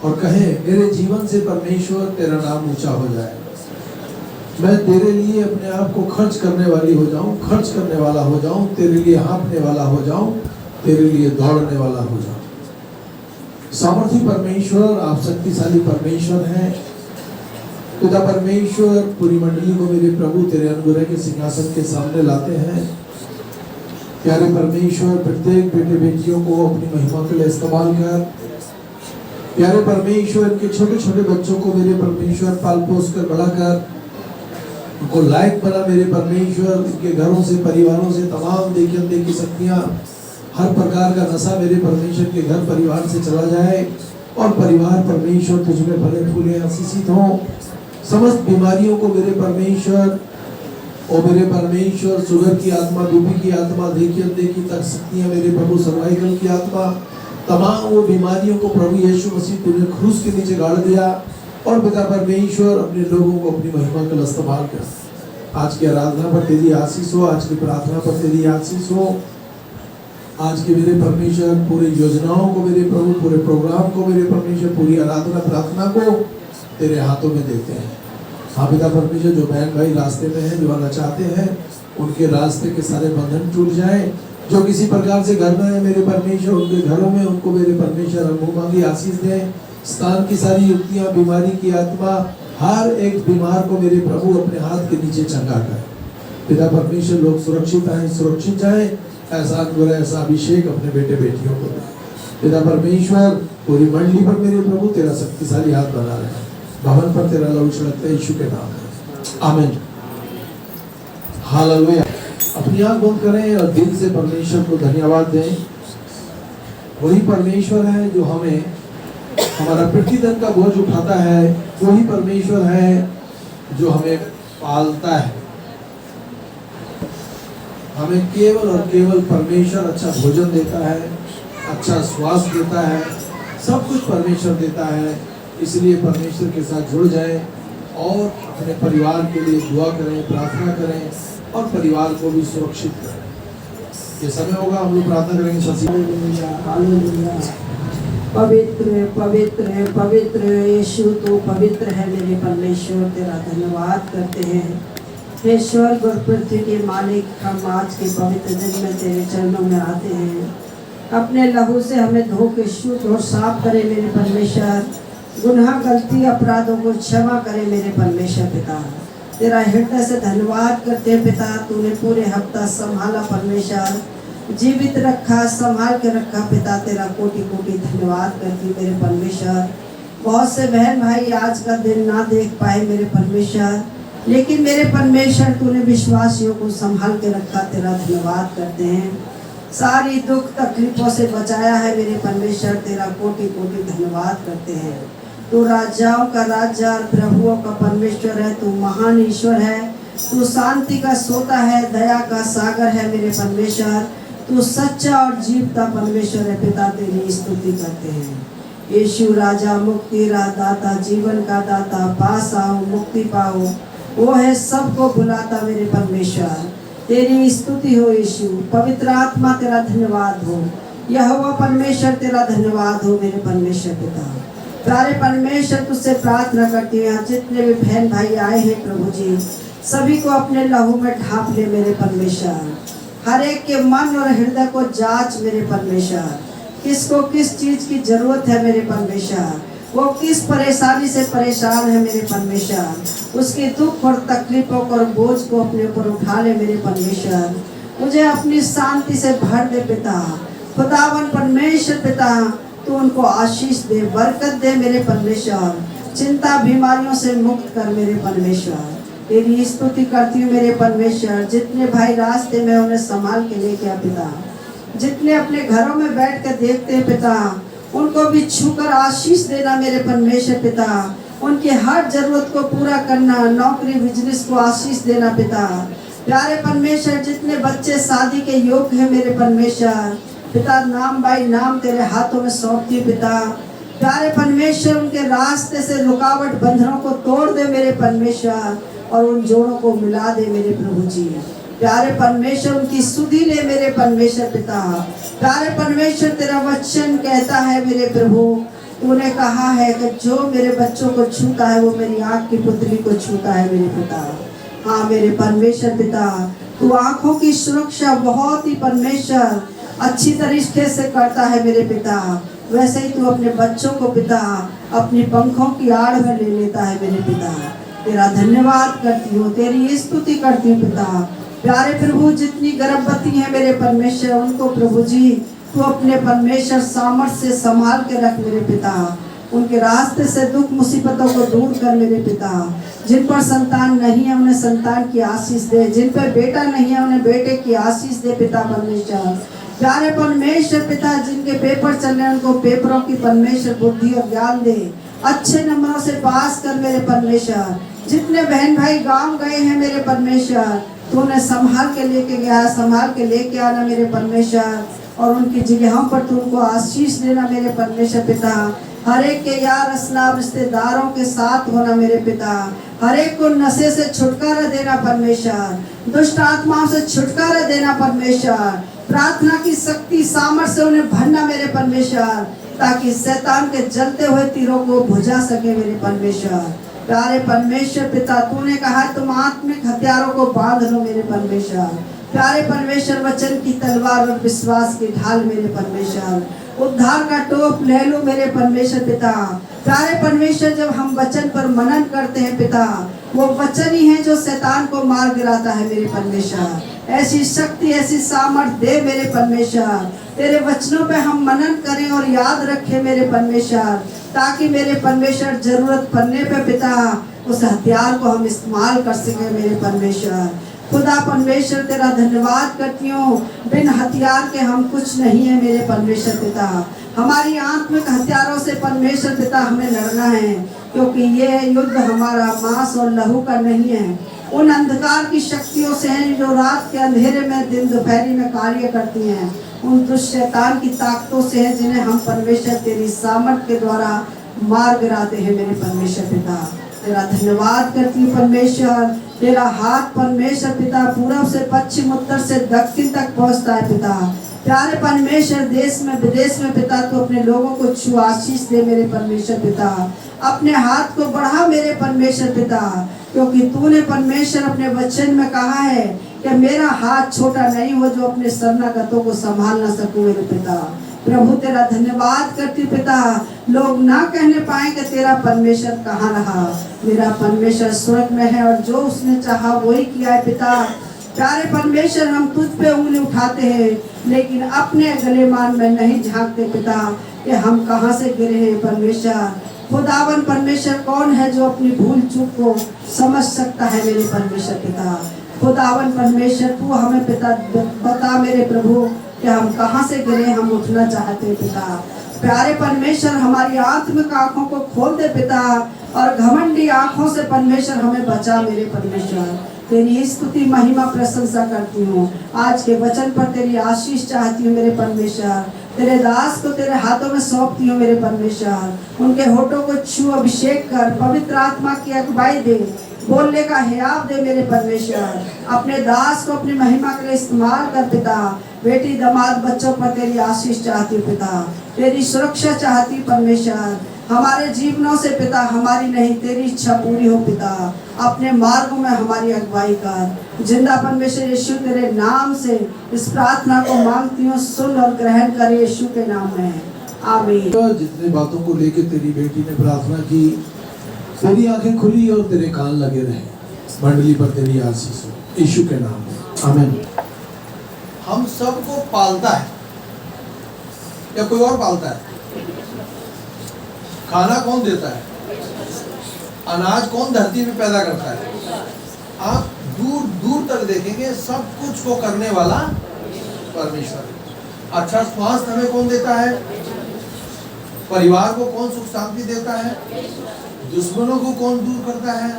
और कहें, मेरे जीवन से परमेश्वर तेरा नाम ऊंचा हो जाए। मैं तेरे लिए अपने आप को खर्च करने वाली हो जाऊं, खर्च करने वाला हो जाऊं, तेरे लिए हाँफने वाला हो जाऊं, तेरे लिए दौड़ने वाला हो जाऊं। सामर्थी परमेश्वर, आप शक्तिशाली परमेश्वर हैं। पिता परमेश्वर, पूरी मंडली को मेरे प्रभु तेरे अनुग्रह के सिंहासन के सामने लाते हैं। प्यारे परमेश्वर, प्रत्येक बेटे बेटियों को अपनी महिमा के लिए इस्तेमाल कर। प्यारे परमेश्वर, के छोटे छोटे बच्चों को मेरे परमेश्वर पाल पोस कर बड़ा कर, उनको लायक बना मेरे परमेश्वर। उनके घरों से, परिवारों से तमाम देखी अनदेखी शक्तियाँ, हर प्रकार का नशा मेरे परमेश्वर के घर परिवार से चला जाए और परिवार परमेश्वर तुझमें फले फूले आशीषित हों। समस्त बीमारियों को मेरे परमेश्वर, और मेरे परमेश्वर, शुगर की आत्मा, बीपी की आत्मा, देखी अनदेखी तक शक्तियाँ मेरे प्रभु, सर्वाइकल की आत्मा, तमाम वो बीमारियों को प्रभु यीशु मसीह तूने क्रूस के नीचे गाड़ दिया। और पिता परमेश्वर, अपने लोगों को अपनी महिमा का इस्तेमाल कर। आज की आराधना पर तेरी आशीष हो, आज की प्रार्थना पर तेरी आशीष हो। आज के मेरे परमेश्वर पूरी योजनाओं को मेरे प्रभु, पूरे प्रोग्राम को मेरे परमेश्वर, पूरी आराधना प्रार्थना को तेरे हाथों में देते हैं। हाँ पिता परमेश्वर, जो बहन भाई रास्ते में हैं, जो आना चाहते हैं, उनके रास्ते के सारे बंधन टूट जाए। जो किसी प्रकार से घर में है मेरे परमेश्वर, उनके घरों में उनको मेरे परमेश्वर मुँह मांगी आशीष दें। स्थान की सारी युक्तियाँ, बीमारी की आत्मा, हर एक बीमार को मेरे प्रभु अपने हाथ के नीचे चंगा कर। पिता परमेश्वर, लोग सुरक्षित आए, सुरक्षित जाए, ऐसा अनुग्रह, ऐसा अभिषेक अपने बेटे बेटियों को दे। पिता परमेश्वर, पूरी मंडली पर मेरे प्रभु तेरा शक्तिशाली हाथ बना रहे, भवन पर तेरा लहू छिड़कते यीशु के नाम में, आमीन। हालेलुया। अपनी आंख बंद करें और दिल से परमेश्वर को धन्यवाद दें। वही परमेश्वर है जो हमें हमारा प्रतिदिन का बोझ उठाता है। वही परमेश्वर है जो हमें पालता है। हमें केवल और केवल परमेश्वर अच्छा भोजन देता है, अच्छा स्वास्थ्य देता है, सब कुछ परमेश्वर देता है। इसलिए परमेश्वर के साथ जुड़ जाएं और अपने परिवार के लिए दुआ करें, प्रार्थना करें और परिवार को भी सुरक्षित करें। ये समय होगा, हम लोग प्रार्थना करेंगे। पवित्र पवित्र पवित्र यीशु, तो पवित्र है मेरे परमेश्वर, तेरा धन्यवाद करते हैं। हे स्वर्ग और पृथ्वी के मालिक, हम आज के पवित्र दिन में तेरे चरणों में आते हैं। अपने लहू से हमें धो के शुद्ध और साफ करे मेरे परमेश्वर। गुनाह, गलती, अपराधों को क्षमा करे मेरे परमेश्वर पिता। तेरा हृदय से धन्यवाद करते हैं पिता, तूने पूरे हफ्ता संभाला परमेश्वर, जीवित रखा, संभाल के रखा पिता। तेरा कोटि कोटि धन्यवाद करती मेरे परमेश्वर। बहुत से बहन भाई आज का दिन ना देख पाए मेरे परमेश्वर, लेकिन मेरे परमेश्वर तूने विश्वासियों को संभाल के रखा, तेरा धन्यवाद करते हैं। सारी दुख तकलीफों से बचाया है मेरे परमेश्वर, तेरा कोटि कोटि धन्यवाद करते हैं। तू राजाओं का राजा, प्रभुओं का परमेश्वर है, तू महान ईश्वर है, तू शांति का सोता है, दया का सागर है मेरे परमेश्वर। तू सच्चा और जीवता परमेश्वर है पिता, तेरी स्तुति करते हैं। यीशु राजा, मुक्ति दाता, जीवन का दाता, पास आओ, मुक्ति पाओ, वो है सबको बुलाता मेरे परमेश्वर। तेरी स्तुति हो यीशु। पवित्र आत्मा तेरा धन्यवाद हो, यहोवा परमेश्वर तेरा धन्यवाद हो मेरे परमेश्वर पिता। प्यारे परमेश्वर, तुझसे प्रार्थना करती हूँ, जितने भी बहन भाई आए हैं प्रभु जी, सभी को अपने लहू में ढांप ले मेरे परमेश्वर। हर एक के मन और हृदय को जांच मेरे परमेश्वर, किसको किस चीज की जरूरत है मेरे परमेश्वर, वो किस परेशानी से परेशान है मेरे परमेश्वर, उसके दुख और तकलीफों और बोझ को अपने ऊपर उठा ले मेरे परमेश्वर। मुझे अपनी शांति से भर दे पिता। खुदावन परमेश्वर पिता, तू उनको आशीष दे, बरकत दे मेरे परमेश्वर। चिंता बीमारियों से मुक्त कर मेरे परमेश्वर। तेरी स्तुति करती हूँ मेरे परमेश्वर। जितने भाई रास्ते में उन्हें संभाल के लेके आ पिता, जितने अपने घरों में बैठ कर देखते हैं पिता, उनको भी छूकर आशीष देना मेरे परमेश्वर पिता। उनकी हर जरूरत को पूरा करना, नौकरी बिजनेस को आशीष देना पिता। प्यारे परमेश्वर, जितने बच्चे शादी के योग्य हैं मेरे परमेश्वर पिता, नाम बाई नाम तेरे हाथों में सौंपती हूँ पिता। प्यारे परमेश्वर, उनके रास्ते से रुकावट बंधनों को तोड़ दे मेरे परमेश्वर, और उन जोड़ों को मिला दे मेरे प्रभु जी। प्यारे परमेश्वर, उनकी सुधि ले मेरे परमेश्वर पिता। प्यारे परमेश्वर, तेरा वचन कहता है मेरे प्रभु, तूने कहा है कि जो मेरे बच्चों को छूता है वो मेरी आँख की पुतली को छूता है मेरे पिता। हाँ मेरे परमेश्वर पिता, तू आँखों की सुरक्षा बहुत ही परमेश्वर अच्छी तरीके से करता है मेरे पिता। वैसे ही तू अपने बच्चों को पिता अपनी पंखों की आड़ में ले लेता है मेरे पिता। तेरा धन्यवाद करती हूँ, तेरी स्तुति करती हूँ पिता। प्यारे प्रभु, जितनी गर्भवती है मेरे परमेश्वर, उनको प्रभु जी तू अपने परमेश्वर सामर्थ्य से संभाल के रख मेरे पिता। उनके रास्ते से दुख मुसीबतों को दूर कर मेरे पिता। जिन पर संतान नहीं है उन्हें संतान की आशीष दे, जिन पर बेटा नहीं है उन्हें बेटे की आशीष दे पिता परमेश्वर। प्यारे परमेश्वर पिता, जिनके पेपर चल रहे हैं उनको पेपरों की परमेश्वर बुद्धि और ज्ञान दे, अच्छे नंबरों से पास कर मेरे परमेश्वर। जितने बहन भाई गांव गए हैं मेरे परमेश्वर, तू उन्हें संभाल के लेके गया, संभाल के लेके आना मेरे परमेश्वर, और उनकी जगहों पर तू उनको आशीष देना मेरे परमेश्वर पिता। हर एक के यार असनाब रिश्तेदारों के साथ होना मेरे पिता। हर एक को नशे से छुटकारा देना परमेश्वर, दुष्ट आत्माओं से छुटकारा देना परमेश्वर। प्रार्थना की शक्ति सामर्थ्य से उन्हें भरना मेरे परमेश्वर, ताकि शैतान के जलते हुए तीरों को बुझा सके मेरे परमेश्वर। प्यारे परमेश्वर पिता, तूने कहा तुम आत्मिक हथियारों को बांध लो मेरे परमेश्वर। प्यारे परमेश्वर, वचन की तलवार और विश्वास की ढाल मेरे परमेश्वर। उद्धार का टोप ले लो मेरे परमेश्वर पिता। प्यारे परमेश्वर, जब हम वचन पर मनन करते हैं पिता, वो वचन ही है जो शैतान को मार गिराता है मेरे परमेश्वर। ऐसी शक्ति, ऐसी सामर्थ्य दे मेरे परमेश्वर। तेरे वचनों पे हम मनन करें और याद रखें मेरे परमेश्वर, ताकि मेरे परमेश्वर जरूरत पड़ने पे पिता उस हथियार को हम इस्तेमाल कर सके मेरे परमेश्वर। खुदा परमेश्वर, तेरा धन्यवाद करती हूँ। बिन हथियार के हम कुछ नहीं है मेरे परमेश्वर पिता। हमारी आत्मिक हथियारों से परमेश्वर पिता हमें लड़ना है, क्योंकि ये युद्ध हमारा मांस और लहू का नहीं है। उन अंधकार की शक्तियों से है जो रात के अंधेरे में दिन दोपहरी में कार्य करती हैं। उन दुष्ट शैतान की ताकतों से है जिन्हें हम परमेश्वर तेरी सामर्थ के द्वारा मार गिराते हैं मेरे परमेश्वर पिता। तेरा धन्यवाद करती हूँ परमेश्वर। तेरा हाथ परमेश्वर पिता पूरब से पश्चिम उत्तर से दक्षिण तक पहुँचता है पिता। प्यारे परमेश्वर, देश में विदेश में पिता तो अपने लोगों को छू आशीष दे मेरे परमेश्वर पिता। अपने हाथ को बढ़ा मेरे परमेश्वर पिता, क्योंकि तूने परमेश्वर अपने वचन में कहा है कि मेरा हाथ छोटा नहीं हो जो अपने शरणागतों को संभाल ना सकूं मेरे पिता। प्रभु, तेरा धन्यवाद करती पिता। लोग ना कहने पाए कि तेरा परमेश्वर कहाँ रहा। मेरा परमेश्वर स्वर्ग में है और जो उसने चाहा वही किया है पिता। प्यारे परमेश्वर, हम तुझ पे उंगली उठाते हैं, लेकिन अपने गलेमान में नहीं झांकते पिता कि हम कहाँ से गिरे हैं परमेश्वर। खुदावन परमेश्वर कौन है जो अपनी भूल चूक को समझ सकता है मेरे परमेश्वर पिता। खुदावन परमेश्वर, तू हमें पिता बता मेरे प्रभु कि हम कहाँ से गिरे, हम उठना चाहते हैं पिता। प्यारे परमेश्वर, हमारी आत्मिक आंखों को खोल दे पिता, और घमंडी आंखों से परमेश्वर हमें बचा मेरे परमेश्वर। तेरी स्तुति महिमा प्रशंसा करती हूँ। आज के वचन पर तेरी आशीष चाहती हूँ मेरे परमेश्वर। तेरे दास को तेरे हाथों में सौंपती हूँ मेरे परमेश्वर। उनके होठों को छू, अभिषेक कर, पवित्र आत्मा की अगुवाई दे, बोलने का हियाव दे मेरे परमेश्वर। अपने दास को अपनी महिमा के लिए इस्तेमाल कर पिता। बेटी दामाद बच्चों पर तेरी आशीष चाहती हूँ पिता। तेरी सुरक्षा चाहती परमेश्वर। हमारे जीवनों से पिता हमारी नहीं तेरी इच्छा पूरी हो पिता। अपने मार्गों में हमारी अगुवाई कर। जिंदा परमेश्वर यीशु, तेरे नाम से इस प्रार्थना को मांगती हूँ, सुन और ग्रहण कर यीशु के नाम में, आमीन। जितने बातों को लेके तेरी बेटी ने प्रार्थना की, तेरी आंखें खुली और तेरे कान लगे रहे। मंडली पर तेरी आशीष हो यीशु के नाम में, आमीन। हम सबको पालता है या कोई और पालता है? खाना कौन देता है? अनाज कौन धरती में पैदा करता है? आप दूर दूर तक देखेंगे, सब कुछ को करने वाला परमेश्वर। अच्छा स्वास्थ्य हमें कौन देता है? परिवार को कौन सुख शांति देता है? दुश्मनों को कौन दूर करता है?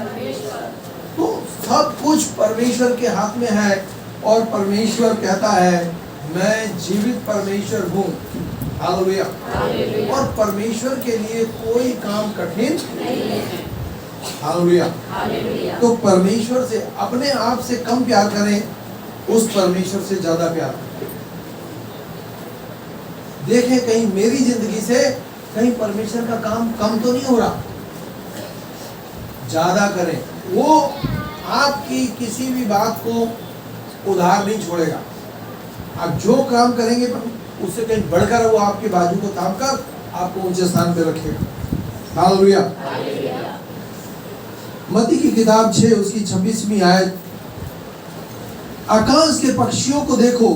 तो सब कुछ परमेश्वर के हाथ में है। और परमेश्वर कहता है, मैं जीवित परमेश्वर हूँ। हालेलुया। और परमेश्वर के लिए कोई काम कठिन नहीं है। हालेलुया। तो परमेश्वर से अपने आप से कम प्यार करें, उस परमेश्वर से ज्यादा प्यार करें। देखें कहीं मेरी जिंदगी से कहीं परमेश्वर का काम कम तो नहीं हो रहा, ज्यादा करें। वो आपकी किसी भी बात को उधार नहीं छोड़ेगा। आप जो काम करेंगे उससे कहीं बढ़कर वो आपके बाजू को थाम कर आपको ऊंचे स्थान पे रखेगा। हालेलुया। मत्ती की किताब 6 उसकी 26वीं आयत, आकाश के पक्षियों को देखो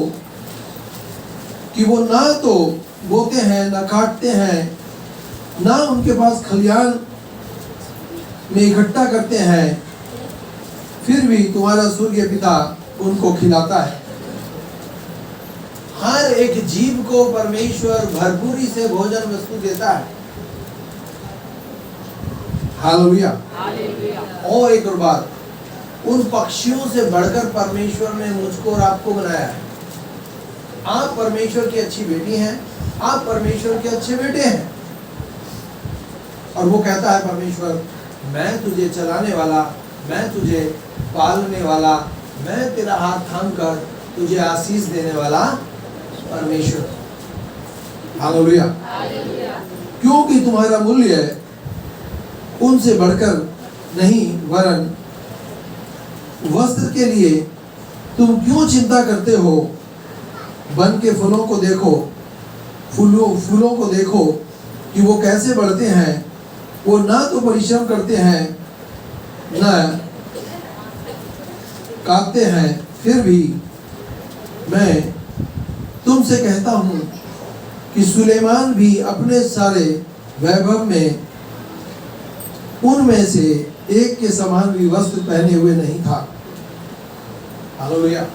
कि वो ना तो बोते हैं, ना काटते हैं, ना उनके पास खलियान में इकट्ठा करते हैं, फिर भी तुम्हारा स्वर्गीय पिता उनको खिलाता है। हर एक जीव को परमेश्वर भरपूरी से भोजन वस्तु देता है। हालेलुया। और एक और बात, उन पक्षियों से बढ़कर परमेश्वर ने मुझको और आपको बनाया है। आप परमेश्वर की अच्छी बेटी हैं, आप परमेश्वर के अच्छे बेटे हैं। और वो कहता है परमेश्वर, मैं तुझे चलाने वाला, मैं तुझे पालने वाला, मैं तेरा हाथ थाम कर तुझे आशीष देने वाला परमेश्वर। हालेलुया। क्योंकि तुम्हारा मूल्य उनसे बढ़कर नहीं, वरन वस्त्र के लिए तुम क्यों चिंता करते हो? वन के फूलों को देखो, फूलों को देखो कि वो कैसे बढ़ते हैं। वो ना तो परिश्रम करते हैं, न काटते हैं, फिर भी मैं तुमसे कहता हूं कि सुलेमान भी अपने सारे वैभव में उनमें से एक के समान भी वस्त्र पहने हुए नहीं था। हालेलुया।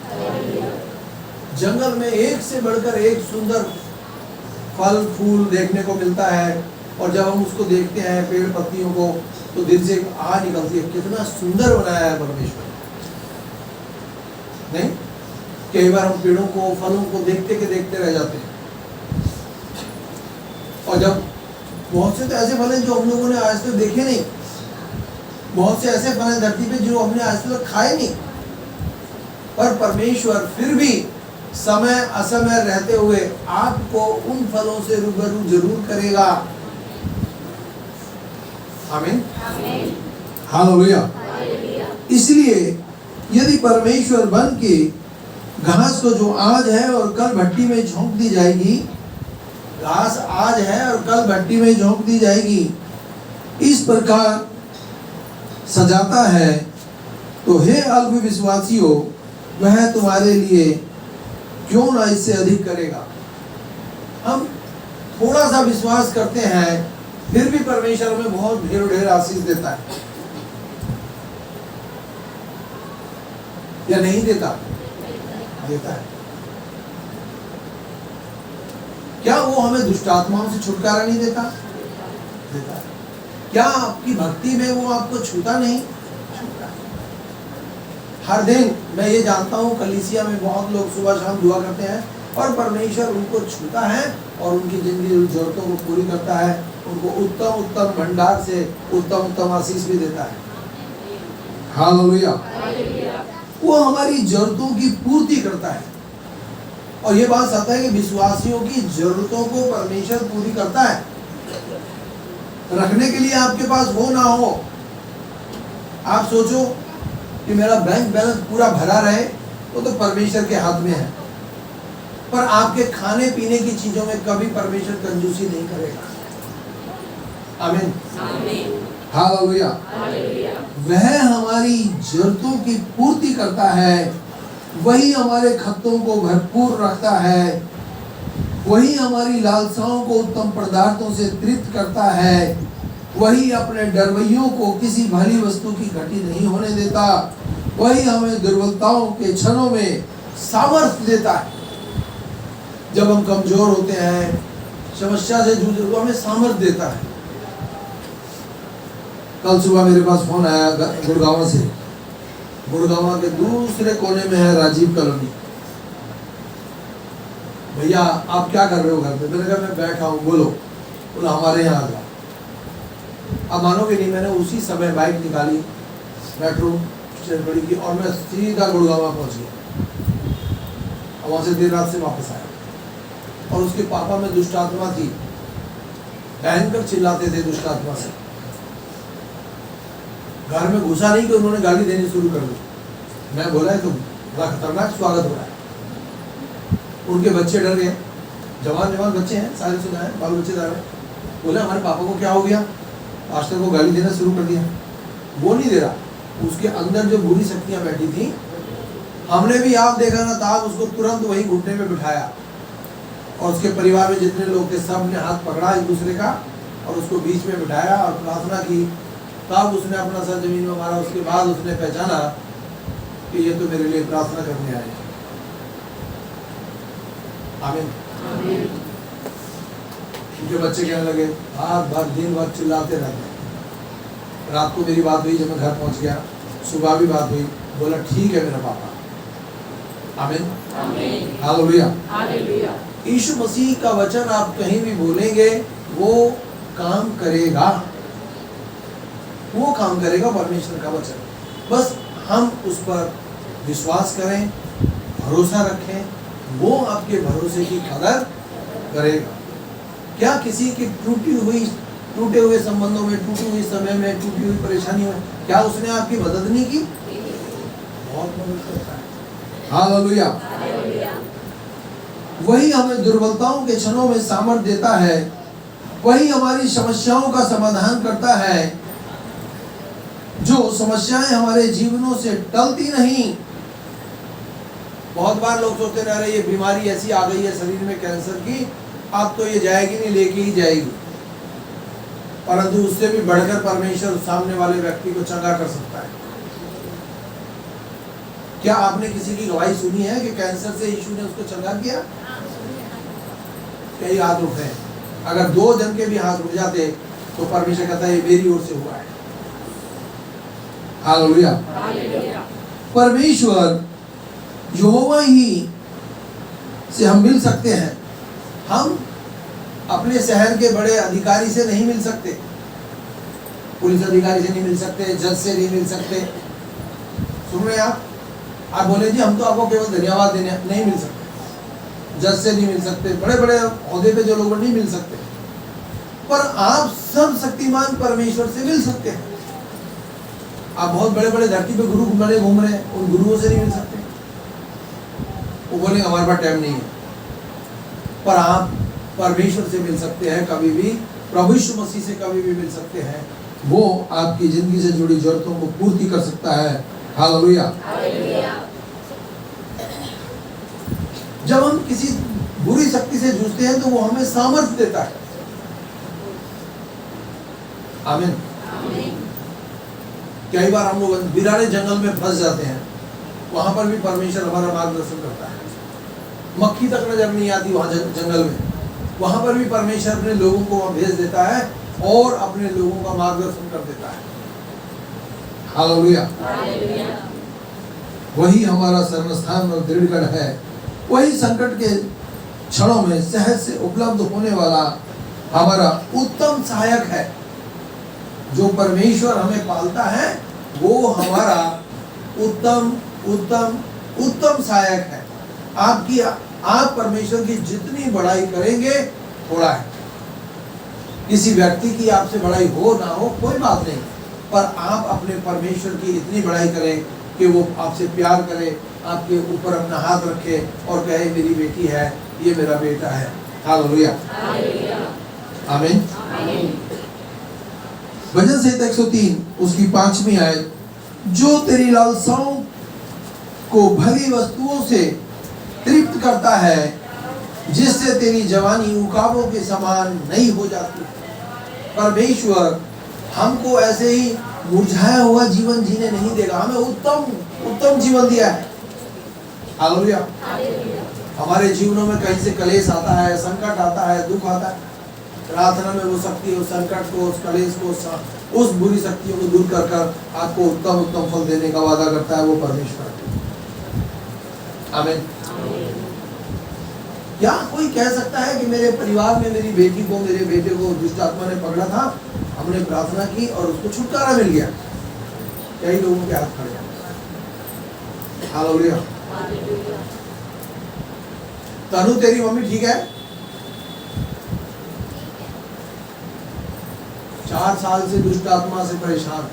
जंगल में एक से बढ़कर एक सुंदर फल फूल देखने को मिलता है, और जब हम उसको देखते हैं पेड़ पत्तियों को, तो दिल से एक आह निकलती है, कितना सुंदर बनाया है परमेश्वर। नहीं, कई बार हम पेड़ों को फलों को देखते के देखते रह जाते हैं। और जब बहुत से तो ऐसे फल हैं जो हम लोगों ने आज तक देखे नहीं, बहुत से ऐसे फल हैं धरती पे जो हमने आज तक खाए नहीं, पर परमेश्वर फिर भी समय असमय रहते हुए आपको उन फलों से रूबरू जरूर करेगा। आमीन। हालेलुया। इसलिए यदि परमेश्वर वन की घास को जो आज है और कल भट्टी में झोंक दी जाएगी, घास आज है और कल भट्टी में झोंक दी जाएगी, इस प्रकार सजाता है, तो हे अल्प विश्वासियों, वह तुम्हारे लिए क्यों ना इससे अधिक करेगा। हम थोड़ा सा विश्वास करते हैं, फिर भी परमेश्वर हमें बहुत ढेर आशीष देता है, या नहीं देता? देता है। क्या वो हमें दुष्ट आत्माओं से छुटकारा नहीं देता? देता है। क्या आपकी भक्ति में वो आपको छूता नहीं? हर दिन मैं ये जानता हूँ कलीसिया में बहुत लोग सुबह शाम दुआ करते हैं और परमेश्वर उनको छूता है और उनकी जिंदगी जरूरतों को पूरी करता है, उनको उत्तम उत्तम भंडार से उत्तम उत्तम आशीष भी देता है। हालेलुया। वो हमारी जरूरतों की पूर्ति करता है। और ये बात सत्य है कि विश्वासियों की जरूरतों को परमेश्वर पूरी करता है। रखने के लिए आपके पास हो ना हो, आप सोचो कि मेरा बैंक बैलेंस पूरा भरा रहे, वो तो परमेश्वर के हाथ में है। पर आपके खाने पीने की चीजों में कभी परमेश्वर कंजूसी नहीं करेगा। आमीन। हालेलुया। वह हमारी जरूरतों की पूर्ति करता है, वही हमारे खत्तों को भरपूर रखता है, वही हमारी लालसाओं को उत्तम पदार्थों से तृप्त करता है, वही अपने डरवैयों को किसी भली वस्तु की घटी नहीं होने देता, वही हमें दुर्बलताओं के क्षणों में सामर्थ्य देता है। जब हम कमजोर होते हैं, समस्या से जूझ रहे, हमें सामर्थ्य देता है। कल सुबह मेरे पास फोन आया गुड़गांव से। गुड़गांव के दूसरे कोने में है राजीव कॉलोनी। भैया आप क्या कर रहे हो घर पे? मैंने कहा मैं बैठा हूँ। बोलो। बोला हमारे यहाँ आ जाओ। अब मानोगे नहीं, मैंने उसी समय बाइक निकाली, मेट्रो स्टेशन खड़ी की और मैं सीधा गुड़गांव पहुँच गया। और वहाँ से देर रात से वापस आया। और उसके पापा में दुष्ट आत्मा थी, भयंकर चिल्लाते थे दुष्ट आत्मा से। घर में घुसा नहीं कि उन्होंने गाली देनी शुरू कर दी। मैं बोला है तो बड़ा खतरनाक स्वागत हो रहा है। उनके बच्चे डर गए, जवान जवान बच्चे हैं, सारे सुना है, बाल बच्चे डर गए। बोले हमारे पापा को क्या हो गया, पास्टर को गाली देना शुरू कर दिया। वो नहीं दे रहा, उसके अंदर जो बुरी शक्तियां बैठी थी, हमने भी आप देखा ना था, उसको तुरंत वही घुटने में बिठाया और उसके परिवार में जितने लोग थे सब ने हाथ पकड़ा एक दूसरे का और उसको बीच में बिठाया और प्रार्थना की। तब उसने अपना सर जमीन में मारा। उसके बाद उसने पहचाना कि ये तो मेरे लिए प्रार्थना करने आए हैं। आमीन। उनके बच्चे कहने लगे, रात भर दिन भर चिल्लाते रहते। रात को मेरी बात हुई, जब मैं घर पहुंच गया, सुबह भी बात हुई, बोला ठीक है मेरा पापा। आमीन, हालेलुया। यीशु मसीह का वचन आप कहीं भी बोलेंगे वो काम करेगा, वो काम करेगा। परमेश्वर का वचन, बस हम उस पर विश्वास करें, भरोसा रखें, वो आपके भरोसे की कदर करेगा। क्या किसी की टूटे हुए संबंधों में, टूटी हुई समय में, टूटी हुई परेशानियों में क्या उसने आपकी मदद नहीं की? बहुत मदद करता है। हालेलुया। वही हमें दुर्बलताओं के क्षणों में सामर्थ देता है, वही हमारी समस्याओं का समाधान करता है। जो समस्याएं हमारे जीवनों से टलती नहीं। बहुत बार लोग सोचते रह रहे ये बीमारी ऐसी आ गई है शरीर में कैंसर की, अब तो ये जाएगी नहीं, लेके ही जाएगी। परंतु उससे भी बढ़कर परमेश्वर सामने वाले व्यक्ति को चंगा कर सकता है। क्या आपने किसी की गवाही सुनी है कि कैंसर से यीशु ने उसको चंगा किया? कई हाथ उठे। अगर 2 जन के भी हाथ उठ जाते तो परमेश्वर कहता है ये मेरी ओर से हुआ है। हालेलुया। परमेश्वर यहोवा ही से हम मिल सकते हैं। हम अपने शहर के बड़े अधिकारी से नहीं मिल सकते, पुलिस अधिकारी से नहीं मिल सकते, जज से नहीं मिल सकते। सुन रहे आप बोले जी हम तो आपको केवल धन्यवाद देने, नहीं मिल सकते। जज से नहीं मिल सकते, बड़े बड़े ओहदे पे जो लोग नहीं मिल सकते। पर आप सब शक्तिमान परमेश्वर से मिल सकते हैं। आप बहुत बड़े बड़े धरती पे गुरु बड़े घूम रहे हैं, उन गुरुओं से नहीं मिल सकते। वो बोलेंगे हमारे पास टाइम नहीं है। पर आप परमेश्वर से मिल सकते हैं कभी भी, प्रभु यीशु मसीह से कभी भी मिल सकते हैं। वो आपकी जिंदगी से जुड़ी जरूरतों को पूर्ति कर सकता है। हालेलुया। जब हम किसी बुरी शक्ति से जूझते हैं तो वो हमें सामर्थ्य देता है। आमीन। कई बार हम लोग बिराने जंगल में फंस जाते हैं, वहां पर भी परमेश्वर हमारा मार्गदर्शन करता है। मक्खी तक नजर नहीं आती वहां जंगल में, वहां पर भी परमेश्वर अपने लोगों को वहां भेज देता है और अपने लोगों का मार्गदर्शन कर देता है। हालेलुया। वही हमारा शरणस्थान और दृढ़गढ़ है। वही संकट के क्षणों में सहज से उपलब्ध होने वाला हमारा उत्तम सहायक है। जो परमेश्वर हमें पालता है वो हमारा उत्तम उत्तम उत्तम सहायक है। आप परमेश्वर की जितनी बड़ाई करेंगे थोड़ा है। किसी व्यक्ति की आपसे बड़ाई हो ना हो कोई बात नहीं, पर आप अपने परमेश्वर की इतनी बड़ाई करें कि वो आपसे प्यार करे, आपके ऊपर अपना हाथ रखे और कहे मेरी बेटी है, ये मेरा बेटा है। हालेलुया। आमीन। भजन संहिता 103 उसकी 5वीं आयत, जो तेरी लालसाओं को भली वस्तुओं से तृप्त करता है, जिससे तेरी जवानी उकाबों के समान नहीं हो जाती। परमेश्वर हमको ऐसे ही मुरझाया हुआ जीवन जीने नहीं देगा, हमें उत्तम जीवन दिया है। हालेलुया। हमारे जीवनों में कहीं से कलेश आता है, संकट आता है, दुख आता है, प्रार्थना में वो शक्ति उस संकट को, उस कलेश को, उस बुरी शक्तियों को दूर कर कर आपको उत्तम फल देने का वादा करता है वो परमेश्वर। आमीन। क्या कोई कह सकता है कि मेरे परिवार में मेरी बेटी को, मेरे बेटे को दुष्ट आत्मा ने पकड़ा था, हमने प्रार्थना की और उसको छुटकारा मिल गया? कई लोगों के हाथ खड़े हैं। हालेलुया। तनु तेरी मम्मी ठीक है? 4 साल से दुष्ट आत्मा से परेशान।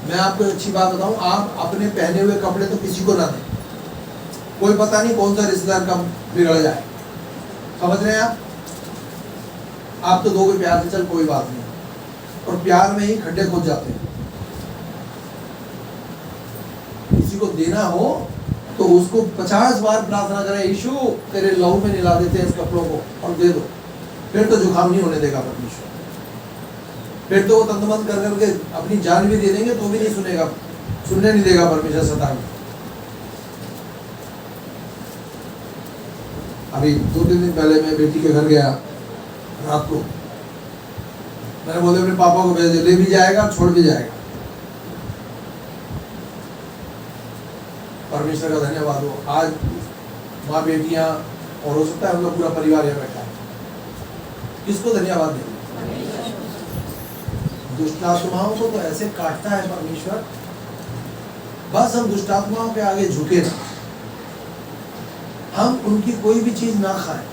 मैं आपको अच्छी बात बताऊं, आप अपने पहने हुए कपड़े तो किसी को ना दें, कोई पता नहीं कौन सा रिश्तेदार कब बिगड़ जाए। समझ रहे हैं आप तो दोगे प्यार से, चल कोई बात नहीं, और प्यार में ही खड्डे खोद जाते हैं। किसी को देना हो तो उसको 50 बार प्रार्थना करें, यीशु तेरे लहू में मिला देते हैं इस कपड़ों को और दे दो, फिर तो जुकाम नहीं होने देगा परमेश्वर। फिर तो वो तंतमंत कर करके अपनी जान भी दे देंगे तो भी नहीं सुनेगा, सुनने नहीं देगा परमेश्वर सदा में। अभी 2-3 दिन पहले मैं बेटी के घर गया रात को, मैंने बोले अपने पापा को भेज दे, ले भी जाएगा छोड़ भी जाएगा। परमेश्वर का धन्यवाद हो, आज माँ बेटियां और हो सकता है हम लोग पूरा परिवार यहाँ बैठा है। किसको धन्यवाद देंगे? दुष्ट आत्माओं को तो ऐसे काटता है परमेश्वर, बस हम दुष्ट आत्माओं के आगे झुके ना, हम उनकी कोई भी चीज ना खाएं।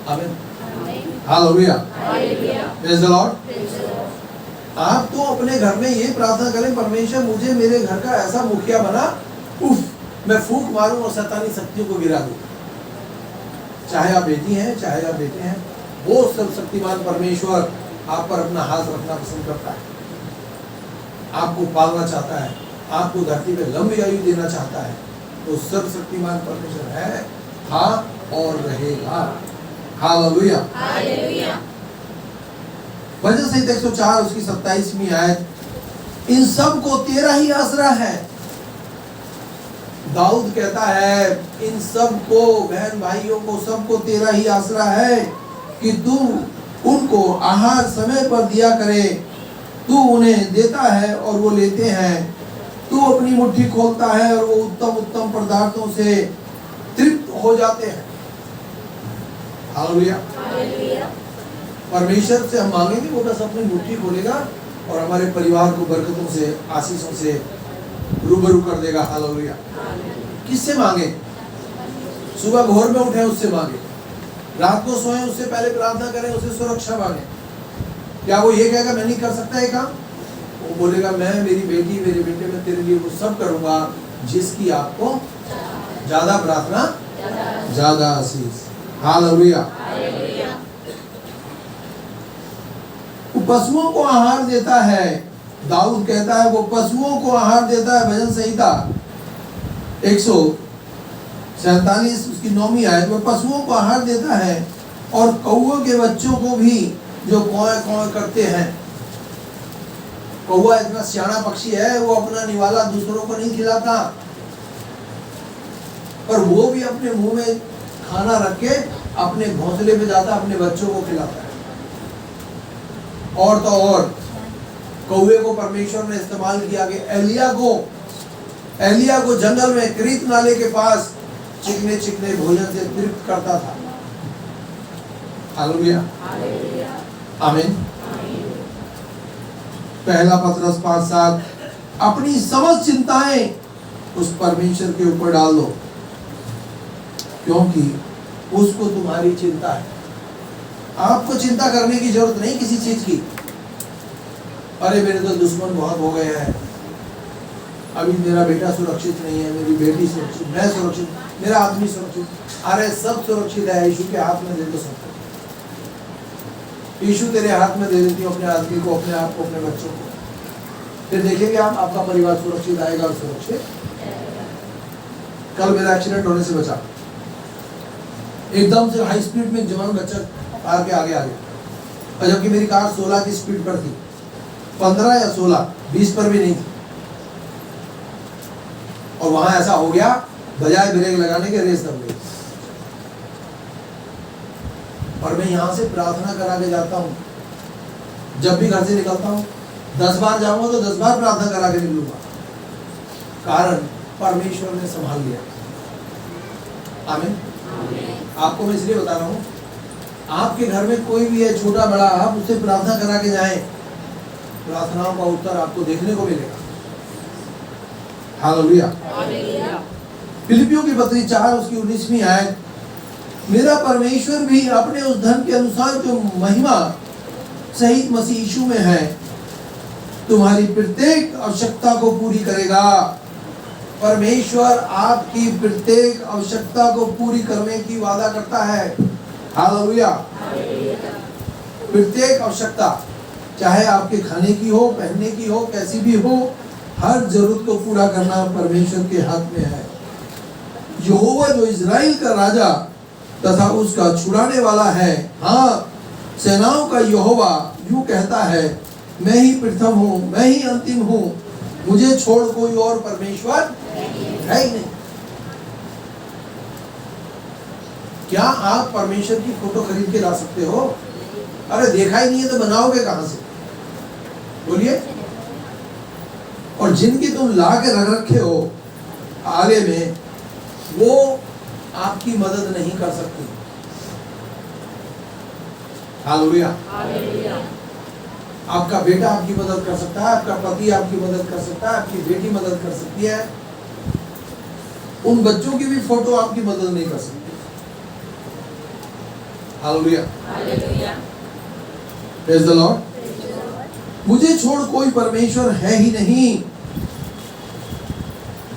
आमीन, हालेलुया, प्रेज़ द लॉर्ड। आप तो अपने घर में ये प्रार्थना करें, परमेश्वर मुझे मेरे घर का ऐसा मुखिया बना, उफ, मैं फूंक मारूं और शैतानी शक्तियों को गिरा दूं। चाहे आप बेटी हैं चाहे आप बेटे हैं, वो सब शक्तिमान परमेश्वर आप पर अपना हाथ रखना पसंद करता है, आपको पालना चाहता है, आपको धरती पे लंबी आयु देना चाहता है। तो सब शक्तिमान परमेश्वर है, था और रहेगा। Hallelujah, hallelujah. भजन संहिता 104 उसकी 27वीं आयत, इन सब को तेरा ही आसरा है। दाऊद कहता है इन सब को, बहन भाइयों को, सबको तेरा ही आसरा है कि तू उनको आहार समय पर दिया करे, तू उन्हें देता है और वो लेते हैं, तू अपनी मुट्ठी खोलता है और वो उत्तम उत्तम पदार्थों से तृप्त हो जाते हैं। हालेलुया, परमेश्वर से हम मांगेंगे, वो बस अपनी मुट्ठी खोलेगा और हमारे परिवार को बरकतों से, आशीषों से रूबरू कर देगा। हालेलुया। किससे मांगे? सुबह भोर में उठे उससे मांगे, रात को सोए उससे पहले प्रार्थना करें, उससे सुरक्षा मांगे। क्या वो ये कहेगा मैं नहीं कर सकता ये काम? वो बोलेगा मैं, मेरी बेटी, मेरे बेटे, मैं तेरे लिए वो सब करूंगा जिसकी आपको ज्यादा प्रार्थना, ज्यादा आशीष। हालेलुया। पशुओं को आहार देता है, दाऊद कहता है वो पशुओं को आहार देता है। भजन संहिता 147 उसकी 9वीं आयत, वो पशुओं को आहार देता है और कौओं के बच्चों को भी जो कौए कौए करते हैं। कौआ इतना सियाना पक्षी है, वो अपना निवाला दूसरों को नहीं खिलाता, पर वो भी अपने मुंह में खाना रख के अपने घोंसले पे जाता, अपने बच्चों को खिलाता है। और तो और कौवे को परमेश्वर ने इस्तेमाल किया कि एलिया को जंगल में क्रीत नाले के पास चिकने चिकने भोजन से तृप्त करता था। हालेलुया, आमीन। पहला पतरस 5:7, अपनी समस्त चिंताएं उस परमेश्वर के ऊपर डाल दो क्योंकि उसको तुम्हारी चिंता है। आपको चिंता करने की जरूरत नहीं किसी चीज की। अरे मेरे तो दुश्मन बहुत हो गए हैं, अभी मेरा बेटा सुरक्षित नहीं है, मेरी बेटी सुरक्षित, मैं सुरक्षित, मेरा आदमी सुरक्षित। अरे सब सुरक्षित है, यीशु के हाथ में दे दो सब। यीशु तेरे हाथ में दे देती हूँ अपने आदमी को, अपने आप को, अपने बच्चों को, फिर देखेंगे आप, आपका परिवार सुरक्षित आएगा और सुरक्षित। कल मेरा एक्सीडेंट होने से बचा, एकदम से हाई स्पीड में जवान बच्चा कार के आगे आ गया, और जबकि मेरी कार 16 की स्पीड पर थी, 15 या 16, 20 पर भी नहीं थी। और वहां ऐसा हो गया, बजाय ब्रेक लगाने के रेस दब गई। और मैं यहां से प्रार्थना करा के जाता हूं, जब भी घर से निकलता हूं 10 बार जाऊंगा तो 10 बार प्रार्थना करा के निकलूंगा, कारण परमेश्वर ने संभाल लिया। आमीन। आपको मैं इसलिए बता रहा हूं, आपके घर में कोई भी है छोटा बड़ा, आप उससे प्रार्थना करा के जाएं, प्रार्थनाओं का उत्तर आपको देखने को मिलेगा। हालेलुया। फिलिपियों की पत्री 4 उसकी 19वीं आयत, मेरा परमेश्वर भी अपने उस धन के अनुसार जो महिमा सहित मसीह यीशु में है तुम्हारी प्रत्येक आवश्यकता को पूरी करेगा। परमेश्वर आपकी प्रत्येक आवश्यकता को पूरी करने की वादा करता है। हालेलुया। प्रत्येक आवश्यकता, चाहे आपके खाने की हो, पहनने की हो, कैसी भी हो, हर जरूरत को पूरा करना परमेश्वर के हाथ में है। यहोवा जो इज़राइल का राजा तथा उसका छुड़ाने वाला है, हाँ, सेनाओं का यहोवा यूं कहता है, मैं ही प्रथम हूँ, मैं ही अंतिम हूँ, मुझे छोड़ कोई और परमेश्वर है ही नहीं। क्या आप परमेश्वर की फोटो खरीद के ला सकते हो? अरे देखा ही नहीं है तो बनाओगे कहां से? बोलिए। और जिनकी तुम ला के रख रखे हो आगे में, वो आपकी मदद नहीं कर सकती। हालेलुया। आपका बेटा आपकी मदद कर सकता है, आपका पति आपकी मदद कर सकता है, आपकी बेटी मदद कर सकती है, उन बच्चों की भी फोटो आपकी मदद नहीं कर सकती। हालेलुया। Praise the Lord. मुझे छोड़ कोई परमेश्वर है ही नहीं।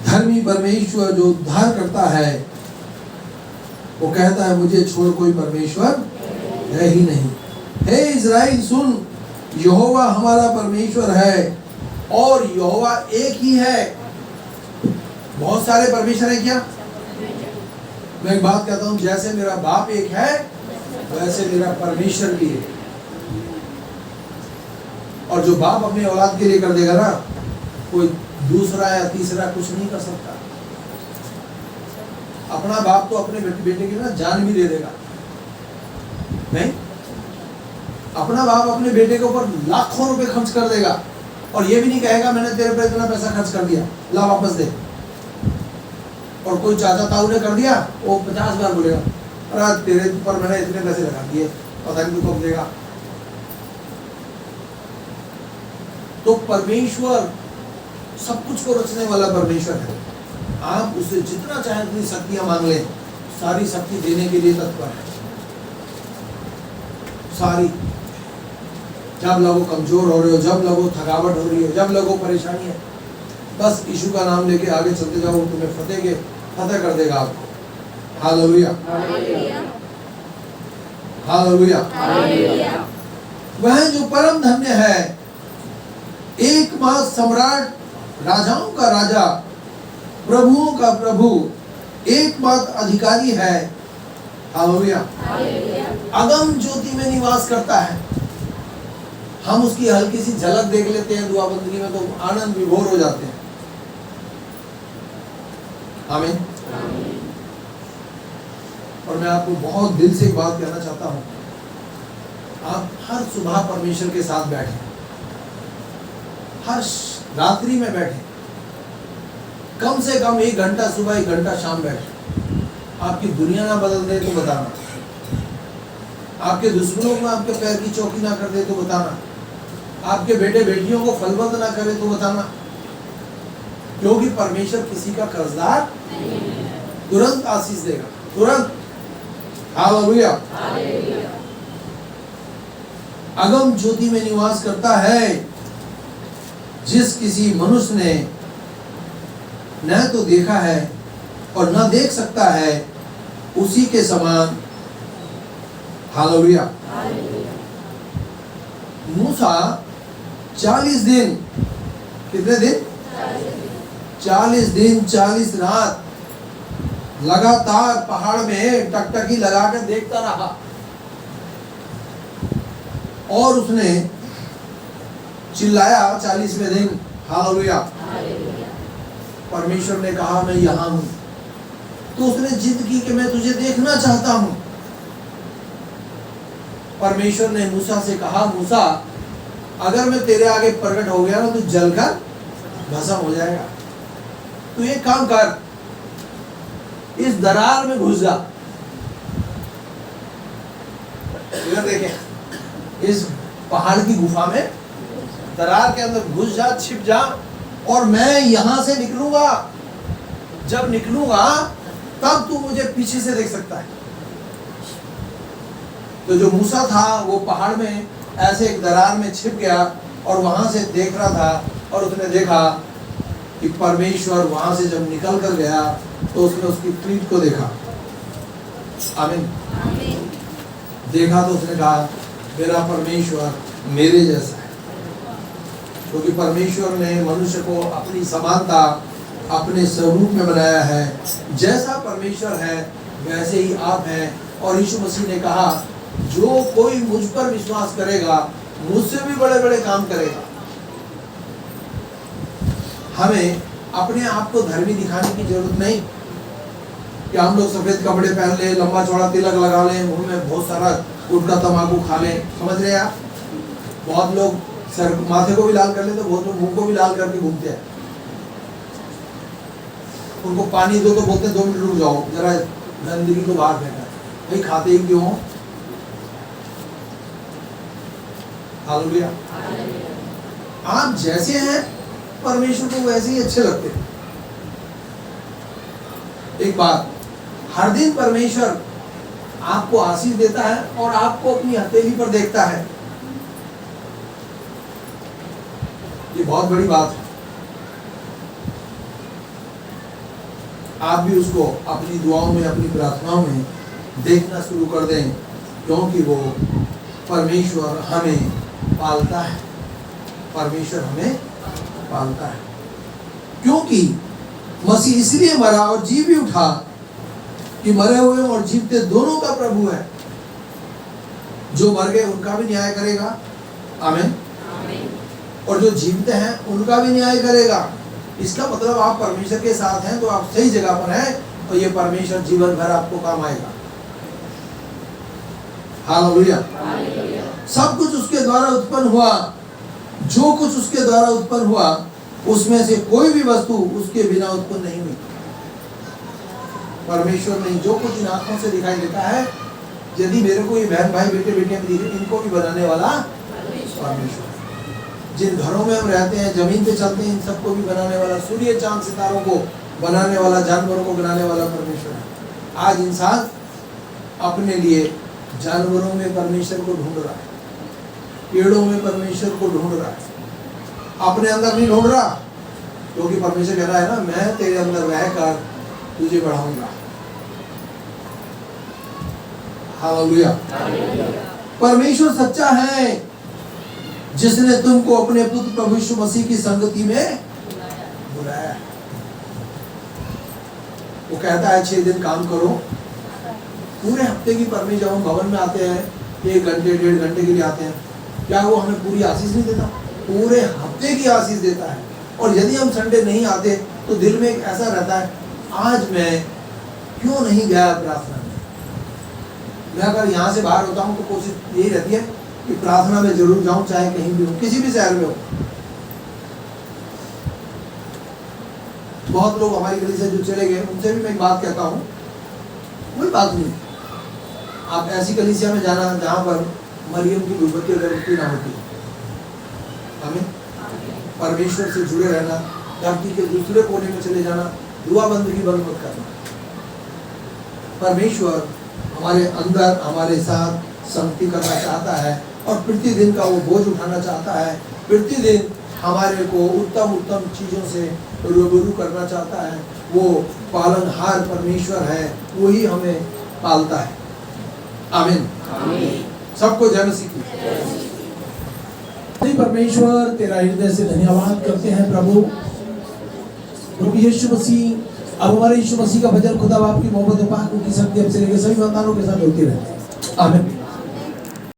धर्मी परमेश्वर जो उद्धार करता है, वो कहता है मुझे छोड़ कोई परमेश्वर है ही नहीं। हे इज़राइल सुन, यहोवा हमारा परमेश्वर है और यहोवा एक ही है। बहुत सारे परमेश्वर है क्या? मैं एक बात कहता हूं, जैसे मेरा बाप एक है वैसे मेरा परमेश्वर भी है। और जो बाप अपने औलाद के लिए कर देगा ना, कोई दूसरा या तीसरा कुछ नहीं कर सकता। अपना बाप तो अपने बेटे के लिए ना जान भी दे देगा, नहीं? अपना बाप अपने बेटे के ऊपर लाखों रुपए खर्च कर देगा और ये भी नहीं कहेगा मैंने तेरे पे इतना पैसा खर्च कर दिया, ला वापस दे। और कोई चाचा ताऊ ने कर दिया, वो 50 बार बोलेगा, अरे तेरे ऊपर मैंने इतने पैसे लगा दिए, पता नहीं तू कब देगा। तो परमेश्वर सब कुछ को रचने वाला परमेश्वर है। आप उसे जितना चाहे उतनी शक्तियां मांग लें, सारी शक्ति देने के लिए तत्पर है। सारी। जब लोगों कमजोर हो रहे हो, जब लोगों थकावट हो रही है, जब लोगों परेशानी है, बस यीशु का नाम लेके आगे चलते जाओ, तुम्हें फतेह कर देगा आपको। हालेलुया। हालेलुया। वह जो परम धन्य है, एकमात्र सम्राट, राजाओं का राजा, प्रभुओं का प्रभु, एकमात्र अधिकारी है। हालेलुया। अगम ज्योति में निवास करता है। हम उसकी हल्की सी झलक देख लेते हैं दुआ बंदगी में तो आनंद विभोर हो जाते हैं। आमीन। और मैं आपको बहुत दिल से एक बात कहना चाहता हूं, आप हर सुबह परमेश्वर के साथ बैठे, हर रात्रि में बैठे, कम से कम 1 घंटा सुबह 1 घंटा शाम बैठे। आपकी दुनिया ना बदल दे तो बताना, आपके दुश्मनों को आपके पैर की चौकी ना कर दे तो बताना, आपके बेटे बेटियों को फलबंद ना करे तो बताना, क्योंकि परमेश्वर किसी का कर्जदार तुरंत आशीष देगा, तुरंत। हालेलुया। अगम ज्योति में निवास करता है, जिस किसी मनुष्य ने न तो देखा है और न देख सकता है, उसी के समान। हालेलुया। मूसा 40 दिन, कितने दिन? 40 दिन 40 रात लगातार पहाड़ में टकटकी लगा कर देखता रहा और उसने चिल्लाया 40वें दिन। हालेलुया। परमेश्वर ने कहा मैं यहां हूं। तो उसने जिद की कि मैं तुझे देखना चाहता हूं। परमेश्वर ने मूसा से कहा, मूसा अगर मैं तेरे आगे प्रकट हो गया ना तो जलकर भस्म हो जाएगा। तू एक काम कर, इस दरार में घुस जा। इधर देखें, इस पहाड़ की गुफा में दरार के अंदर घुस जा, छिप जा, और मैं यहां से निकलूंगा। जब निकलूंगा तब तू मुझे पीछे से देख सकता है। तो जो मूसा था वो पहाड़ में ऐसे एक दरार में छिप गया और वहां से देख रहा था, और उसने देखा कि परमेश्वर वहां से जब निकल कर गया तो उसने उसकी पीठ को देखा। आमीन। देखा तो उसने कहा मेरा परमेश्वर मेरे जैसा है, क्योंकि परमेश्वर ने मनुष्य को अपनी समानता अपने स्वरूप में बनाया है। जैसा परमेश्वर है वैसे ही आप हैं। और यीशु मसीह ने कहा जो कोई मुझ पर विश्वास करेगा मुझसे भी बड़े बड़े काम करेगा। हमें अपने आप को धर्मी दिखाने की जरूरत नहीं कि हम लोग सफेद कपड़े पहन ले, लंबा चौड़ा तिलक लगा लें, मुंह में बहुत सारा गुटखा तंबाकू खा लें। समझ रहे हैं आप? बहुत लोग सर माथे को भी लाल कर लेते, बहुत लोग मुंह को भी लाल करके घूमते हैं। उनको पानी दो तो बोलते 2 मिनट रुक जाओ, जरा गंदगी को बाहर फेंका। भाई खाते ही क्यों हो? हालेलुया। आप जैसे हैं परमेश्वर को वैसे ही अच्छे लगते हैं। एक बात, हर दिन परमेश्वर आपको आशीष देता है और आपको अपनी हथेली पर देखता है। ये बहुत बड़ी बात है। आप भी उसको अपनी दुआओं में, अपनी प्रार्थनाओं में देखना शुरू कर दें, क्योंकि वो परमेश्वर हमें पालता है। परमेश्वर हमें पालता है, क्योंकि मसीह इसलिए मरा और जी भी उठा कि मरे हुए और जीवते दोनों का प्रभु है। जो मर गए उनका भी न्याय करेगा। आमीन। और जो जीवते हैं उनका भी न्याय करेगा। इसका मतलब आप परमेश्वर के साथ हैं तो आप सही जगह पर हैं, और ये परमेश्वर जीवन भर आपको काम आएगा। हालेलुया। सब कुछ उसके द्वारा उत्पन्न हुआ। जो कुछ उसके द्वारा उत्पन्न हुआ उसमें से कोई भी वस्तु उसके बिना उत्पन्न नहीं हुई। परमेश्वर ने जो कुछ इन आंखों से दिखाई देता है, यदि मेरे को ये बहन भाई बेटे बेटियां दिखे, इनको भी बनाने वाला परमेश्वर। जिन घरों में हम रहते हैं, जमीन पे चलते हैं, इन सबको भी बनाने वाला, सूर्य चांद सितारों को बनाने वाला, जानवरों को बनाने वाला परमेश्वर है। आज इंसान अपने लिए जानवरों में परमेश्वर को ढूंढ रहा है, पेड़ों में परमेश्वर को ढूंढ रहा है, अपने अंदर नहीं ढूंढ रहा। क्योंकि परमेश्वर कह रहा है ना, मैं तेरे अंदर रहकर तुझे बढ़ाऊंगा। हालेलुया। परमेश्वर सच्चा है जिसने तुमको अपने पुत्र प्रभु यीशु मसीह की संगति में बुलाया। वो कहता है 6 दिन काम करो। पूरे हफ्ते की परमेश्वर जब हम भवन में आते हैं 1 घंटे 1.5 घंटे के लिए आते हैं, क्या वो हमें पूरी आशीष नहीं देता? पूरे हफ्ते की आशीष देता है। और यदि हम संडे नहीं आते तो दिल में एक ऐसा रहता है, आज मैं क्यों नहीं गया प्रार्थना में। मैं अगर यहाँ से बाहर होता हूँ तो कोशिश यही रहती है कि प्रार्थना में जरूर जाऊं, चाहे कहीं भी हो, किसी भी शहर में हो। बहुत लोग हमारी गली से जो चले गए उनसे भी मैं एक बात कहता हूँ, कोई बात नहीं, आप ऐसी कलीसिया में जाना जहाँ पर मरियम की गुर्बती अगरबत्ती ना होती। हमें परमेश्वर से जुड़े रहना, धरती के दूसरे कोने में चले जाना, दुआ बंदगी बंद मत करना। परमेश्वर हमारे अंदर हमारे साथ संगति करना चाहता है और प्रतिदिन का वो बोझ उठाना चाहता है। प्रतिदिन हमारे को उत्तम उत्तम चीज़ों से रूबरू करना चाहता है। वो पालनहार परमेश्वर है, वही हमें पालता है। आमीन। सबको जय मसीह की। परमेश्वर तेरा हृदय से धन्यवाद करते हैं प्रभु यीशु मसीह। अब हमारे यीशु मसीह का भजन खुदा बाप की मोहब्बत पाक की शक्ति अब से लेकर सभी संतानों के साथ होती रहती है। आमीन।